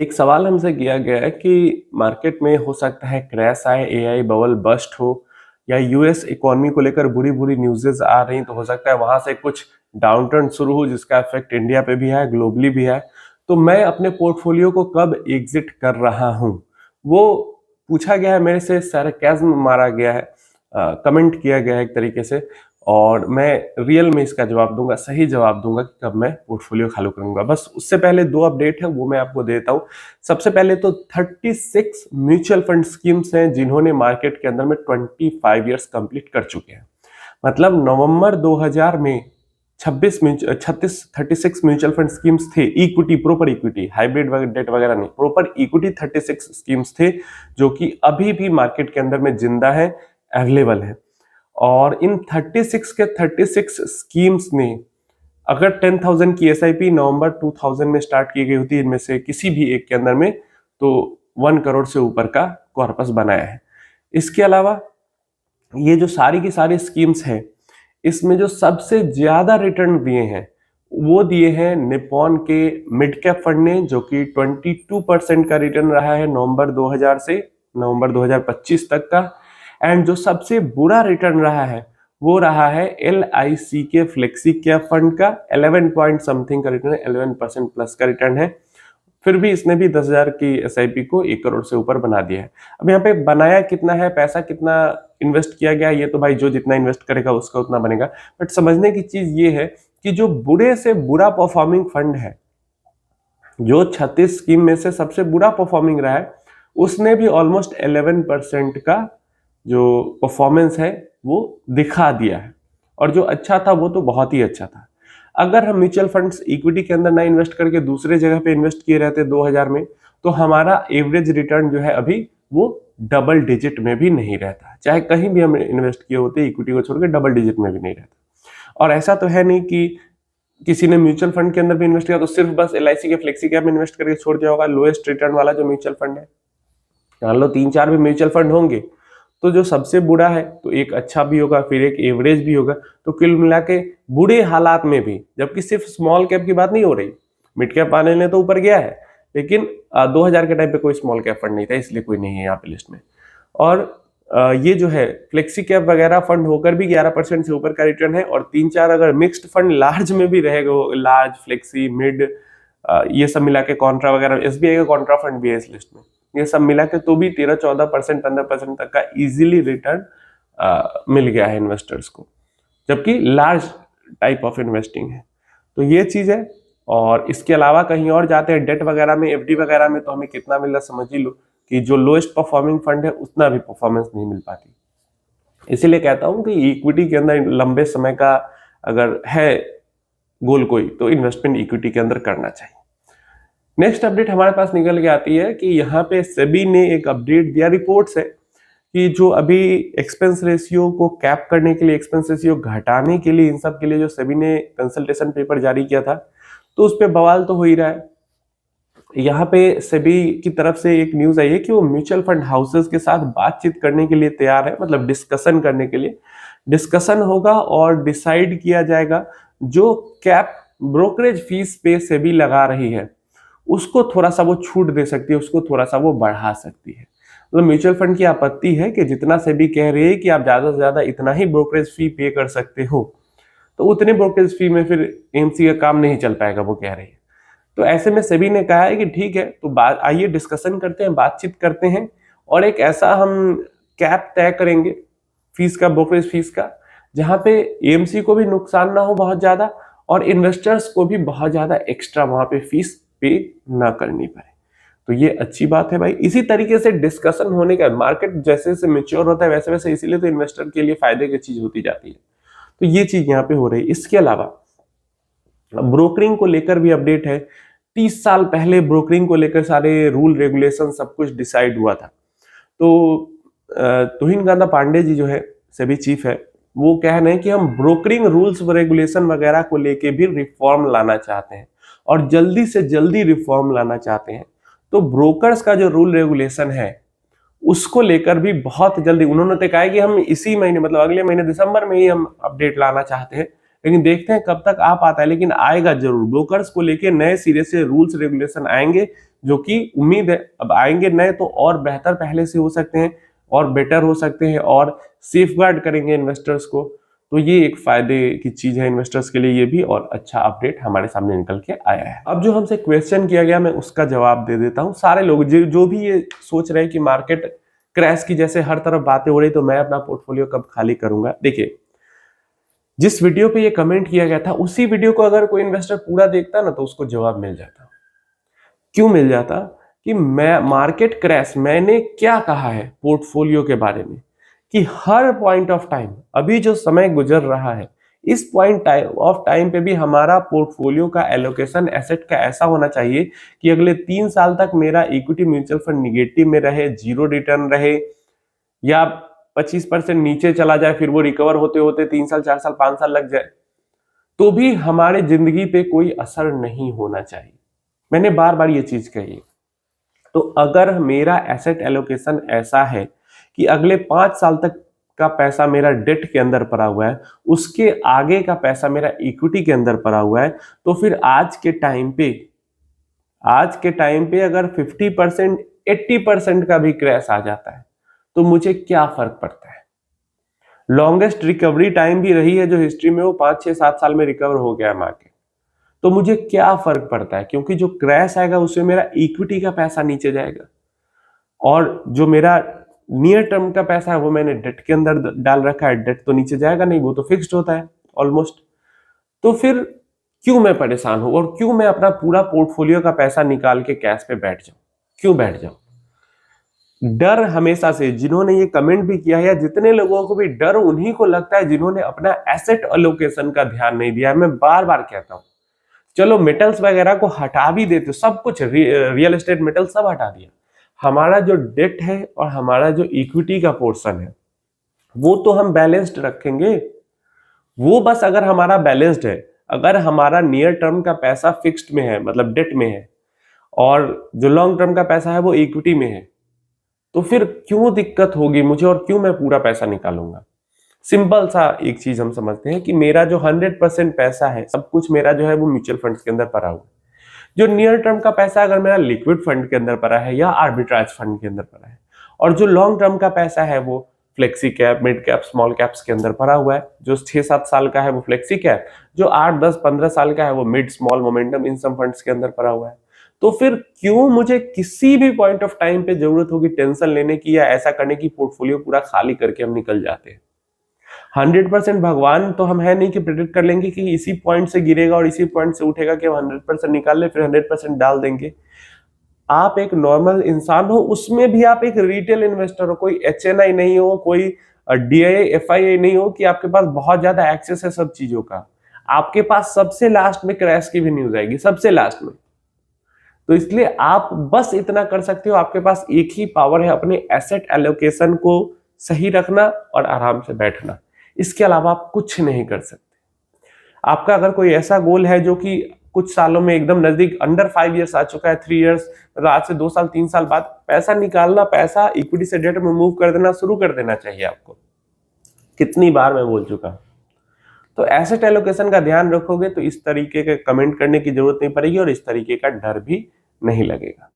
एक सवाल हमसे किया गया है कि मार्केट में हो सकता है क्रैश आए, एआई बबल बस्ट हो या यूएस इकोनॉमी को लेकर बुरी बुरी न्यूज़ेस आ रही, तो हो सकता है वहां से कुछ डाउनटर्न शुरू हो जिसका इफेक्ट इंडिया पे भी है, ग्लोबली भी है। तो मैं अपने पोर्टफोलियो को कब एग्जिट कर रहा हूं, वो पूछा गया है मेरे से, सरकाज़्म मारा गया है, कमेंट किया गया है एक तरीके से। और मैं रियल में इसका जवाब दूंगा, सही जवाब दूंगा कि कब मैं पोर्टफोलियो खाली करूंगा। बस उससे पहले दो अपडेट है वो मैं आपको देता हूं। सबसे पहले तो 36 म्यूचुअल फंड स्कीम्स हैं जिन्होंने मार्केट के अंदर में 25 इयर्स कंप्लीट कर चुके हैं। मतलब नवंबर 2000 में 36 म्यूचुअल फंड स्कीम्स थे, equity, proper equity, hybrid debt वगैरह नहीं, प्रॉपर इक्विटी 36 स्कीम्स थे जो कि अभी भी मार्केट के अंदर में जिंदा है, अवेलेबल है। और इन 36 के 36 स्कीम्स ने अगर 10,000 की एसआईपी नवंबर 2000 में स्टार्ट की गई होती इनमें से किसी भी एक के अंदर में, तो 1 करोड़ से ऊपर का कॉर्पस बनाया है। इसके अलावा ये जो सारी की सारी स्कीम्स हैं, इसमें जो सबसे ज्यादा रिटर्न दिए हैं वो दिए हैं निप्पॉन के मिड कैप फंड ने, जो कि 22% का रिटर्न रहा है नवंबर 2000 से नवंबर 2025 तक का। एंड जो सबसे बुरा रिटर्न रहा है वो रहा है LIC के फ्लेक्सी कैप फंड का, 11 पॉइंट समथिंग का रिटर्न है, 11% प्लस का रिटर्न है। फिर भी इसने भी 10,000 की एसआईपी को 1 करोड़ से ऊपर बना दिया है। अब यहाँ पे बनाया कितना है, पैसा कितना इन्वेस्ट किया गया, ये तो भाई जो जितना इन्वेस्ट करेगा उसका उतना बनेगा। बट समझने की चीज ये है कि जो बुरे से बुरा परफॉर्मिंग फंड है, जो 36 स्कीम में से सबसे बुरा परफॉर्मिंग रहा है, उसने भी ऑलमोस्ट 11% का जो परफॉर्मेंस है वो दिखा दिया है। और जो अच्छा था वो तो बहुत ही अच्छा था। अगर हम म्यूचुअल फंड्स इक्विटी के अंदर ना इन्वेस्ट करके दूसरे जगह पे इन्वेस्ट किए रहते 2000 में, तो हमारा एवरेज रिटर्न जो है अभी वो डबल डिजिट में भी नहीं रहता। चाहे कहीं भी हम इन्वेस्ट किए होते इक्विटी को छोड़ के, डबल डिजिट में भी नहीं रहता। और ऐसा तो है नहीं कि किसी ने म्यूचुअल फंड के अंदर भी इन्वेस्ट किया तो सिर्फ बस LIC के फ्लेक्सी कैप में इन्वेस्ट करके छोड़ दिया होगा। लोएस्ट रिटर्न वाला जो म्यूचुअल फंड है, मान लो 3-4 भी म्यूचुअल फंड होंगे, तो जो सबसे बुरा है तो एक अच्छा भी होगा, फिर एक एवरेज भी होगा। तो कुल मिला के बुरे हालात में भी, जबकि सिर्फ स्मॉल कैप की बात नहीं हो रही, मिड कैप वाले ने तो ऊपर गया है, लेकिन 2000 के टाइम पे कोई स्मॉल कैप फंड नहीं था, इसलिए कोई नहीं है यहाँ पे लिस्ट में। और ये जो है फ्लेक्सी कैप वगैरह फंड होकर भी 11% से ऊपर का रिटर्न है। और 3-4 अगर मिक्स्ड फंड लार्ज में भी रहेगा, लार्ज, फ्लेक्सी, मिड, ये सब मिला के कॉन्ट्रा वगैरह, SBI का कॉन्ट्रा फंड भी है इस लिस्ट में, ये सब मिला के तो भी 13-14%, 15% तक का इजीली रिटर्न मिल गया है इन्वेस्टर्स को, जबकि लार्ज टाइप ऑफ इन्वेस्टिंग है। तो ये चीज है। और इसके अलावा कहीं और जाते हैं डेट वगैरह में, FD वगैरह में, तो हमें कितना मिल रहा समझ ही लो कि जो लोएस्ट परफॉर्मिंग फंड है उतना भी परफॉर्मेंस नहीं मिल पाती। इसीलिए कहता हूं कि इक्विटी के अंदर लंबे समय का अगर है गोल कोई, तो इन्वेस्टमेंट इक्विटी के अंदर करना चाहिए। नेक्स्ट अपडेट हमारे पास निकल के आती है कि यहाँ पे सेबी ने एक अपडेट दिया, रिपोर्ट्स है कि जो अभी एक्सपेंस रेशियो को कैप करने के लिए, एक्सपेंस रेशियो घटाने के लिए, इन सब के लिए जो सेबी ने कंसल्टेशन पेपर जारी किया था, तो उस पर बवाल तो हो ही रहा है। यहाँ पे सेबी की तरफ से एक न्यूज आई है कि वो म्यूचुअल फंड हाउसेस के साथ बातचीत करने के लिए तैयार है, मतलब डिस्कशन करने के लिए। डिस्कशन होगा और डिसाइड किया जाएगा जो कैप ब्रोकरेज फीस पे सेबी लगा रही है उसको थोड़ा सा वो छूट दे सकती है, उसको थोड़ा सा वो बढ़ा सकती है। मतलब म्यूचुअल फंड की आपत्ति है कि जितना सेबी कह रही है कि आप ज्यादा से ज्यादा इतना ही ब्रोकरेज फी पे कर सकते हो, तो उतने ब्रोकरेज फी में फिर AMC का काम नहीं चल पाएगा, वो कह रही है। तो ऐसे में सेबी ने कहा है कि ठीक है, तो आइए डिस्कशन करते हैं, बातचीत करते हैं, और एक ऐसा हम कैप तय करेंगे फीस का, ब्रोकरेज फीस का, जहां पे AMC को भी नुकसान ना हो बहुत ज्यादा, और इन्वेस्टर्स को भी बहुत ज्यादा एक्स्ट्रा वहां पे फीस पे ना करनी पड़े। तो ये अच्छी बात है भाई। इसी तरीके से डिस्कशन होने का, मार्केट जैसे जैसे मैच्योर होता है वैसे वैसे, इसीलिए तो इन्वेस्टर के लिए फायदे की चीज होती जाती है। तो ये चीज यहाँ पे हो रही है। इसके अलावा ब्रोकरिंग को लेकर भी अपडेट है। 30 साल पहले ब्रोकरिंग को लेकर सारे रूल रेगुलेशन सब कुछ डिसाइड हुआ था। तो तुहिन कांता पांडे जी जो है सेबी चीफ है, वो कह रहे हैं कि हम ब्रोकरिंग रूल्स रेगुलेशन वगैरह को लेके भी रिफॉर्म लाना चाहते हैं, और जल्दी से जल्दी रिफॉर्म लाना चाहते हैं। तो ब्रोकर्स का जो रूल रेगुलेशन है उसको लेकर भी बहुत जल्दी उन्होंने तो कहा है कि हम इसी महीने, मतलब अगले महीने दिसंबर में ही हम अपडेट लाना चाहते हैं। लेकिन देखते हैं कब तक आ पाता है, लेकिन आएगा जरूर। ब्रोकर्स को लेके नए सिरे से रूल्स रेगुलेशन आएंगे, जो कि उम्मीद है अब आएंगे नए तो और बेहतर पहले से हो सकते हैं और बेटर हो सकते हैं और सेफ गार्ड करेंगे इन्वेस्टर्स को। तो ये एक फायदे की चीज है इन्वेस्टर्स के लिए ये भी, और अच्छा अपडेट हमारे सामने निकल के आया है। अब जो हमसे क्वेश्चन किया गया मैं उसका जवाब दे देता हूं। सारे लोग जो भी ये सोच रहे हैं कि मार्केट क्रैश की जैसे हर तरफ बातें हो रही तो मैं अपना पोर्टफोलियो कब खाली करूंगा, देखिए जिस वीडियो पे ये कमेंट किया गया था उसी वीडियो को अगर कोई इन्वेस्टर पूरा देखता ना तो उसको जवाब मिल जाता। क्यों मिल जाता? कि मैं मार्केट क्रैश मैंने क्या कहा है पोर्टफोलियो के बारे में, कि हर पॉइंट ऑफ टाइम अभी जो समय गुजर रहा है इस पॉइंट ऑफ टाइम पे भी हमारा पोर्टफोलियो का एलोकेशन एसेट का ऐसा होना चाहिए कि अगले 3 साल तक मेरा इक्विटी म्यूचुअल फंड निगेटिव में रहे, जीरो रिटर्न रहे, या 25% नीचे चला जाए, फिर वो रिकवर होते होते 3 साल 4 साल 5 साल लग जाए, तो भी हमारे जिंदगी पे कोई असर नहीं होना चाहिए। मैंने बार बार ये चीज कही है। तो अगर मेरा एसेट एलोकेशन ऐसा है कि अगले 5 साल तक का पैसा मेरा डेट के अंदर पड़ा हुआ है, उसके आगे का पैसा मेरा इक्विटी के अंदर पड़ा हुआ है, तो फिर आज के टाइम पे अगर 50% 80% का भी क्रैश आ जाता है तो मुझे क्या फर्क पड़ता है। लॉन्गेस्ट रिकवरी टाइम भी रही है जो हिस्ट्री में, वो 5 6 7 साल में रिकवर हो गया मार्केट, तो मुझे क्या फर्क पड़ता है, क्योंकि जो क्रैश आएगा उसमें मेरा इक्विटी का पैसा नीचे जाएगा और जो मेरा नियर टर्म का पैसा है वो मैंने डेट के अंदर डाल रखा है, डेट तो नीचे जाएगा नहीं, वो तो फिक्स्ड होता है ऑलमोस्ट। तो फिर क्यों मैं परेशान हूं और क्यों मैं अपना पूरा पोर्टफोलियो का पैसा निकाल के कैश पे बैठ जाऊं, क्यों बैठ जाऊं? डर हमेशा से, जिन्होंने ये कमेंट भी किया है या जितने लोगों को भी डर उन्हीं को लगता है जिन्होंने अपना एसेट एलोकेशन का ध्यान नहीं दिया है। मैं बार बार कहता हूं, चलो मेटल्स वगैरह को हटा भी देते, सब कुछ रियल एस्टेट मेटल सब हटा दिया, हमारा जो डेट है और हमारा जो इक्विटी का पोर्शन है वो तो हम बैलेंस्ड रखेंगे। वो बस अगर हमारा बैलेंस्ड है, अगर हमारा नियर टर्म का पैसा फिक्स्ड में है मतलब डेट में है और जो लॉन्ग टर्म का पैसा है वो इक्विटी में है, तो फिर क्यों दिक्कत होगी मुझे और क्यों मैं पूरा पैसा निकालूंगा। सिंपल सा एक चीज हम समझते हैं कि मेरा जो 100% पैसा है, सब कुछ मेरा जो है वो म्यूचुअल फंड्स के अंदर पड़ा हुआ है। जो नियर टर्म का पैसा अगर मेरा लिक्विड फंड के अंदर पड़ा है या आर्बिट्राज फंड के अंदर पड़ा है, और जो लॉन्ग टर्म का पैसा है वो flexi cap, mid cap, small caps के अंदर पड़ा हुआ है। जो 6-7 साल का है वो फ्लेक्सी कैप, जो 8-10-15 साल का है वो मिड स्मॉल मोमेंटम इन सब फंड्स के अंदर पड़ा हुआ है। तो फिर क्यों मुझे किसी भी पॉइंट ऑफ टाइम पे जरूरत होगी टेंशन लेने की या ऐसा करने की पोर्टफोलियो पूरा खाली करके हम निकल जाते हैं। 100% भगवान तो हम है नहीं कि प्रेडिक्ट कर लेंगे कि इसी पॉइंट से गिरेगा और इसी पॉइंट से उठेगा कि हम 100% निकाल ले फिर 100% डाल देंगे। आप एक नॉर्मल इंसान हो, उसमें भी आप एक रिटेल इन्वेस्टर हो, कोई HNI नहीं हो, कोई DIA FIA नहीं हो कि आपके पास बहुत ज्यादा एक्सेस है सब चीजों का। आपके पास सबसे लास्ट में क्रैश की भी न्यूज आएगी, सबसे लास्ट में। तो इसलिए आप बस इतना कर सकते हो, आपके पास एक ही पावर है, अपने एसेट एलोकेशन को सही रखना और आराम से बैठना। इसके अलावा आप कुछ नहीं कर सकते। आपका अगर कोई ऐसा गोल है जो कि कुछ सालों में एकदम नजदीक, अंडर 5 इयर्स आ चुका है, 3 इयर्स, मतलब आज से 2 साल 3 साल बाद पैसा निकालना, पैसा इक्विटी से डेट में मूव कर देना शुरू कर देना चाहिए आपको। कितनी बार मैं बोल चुका। तो एसेट एलोकेशन का ध्यान रखोगे तो इस तरीके के कमेंट करने की जरूरत नहीं पड़ेगी और इस तरीके का डर भी नहीं लगेगा।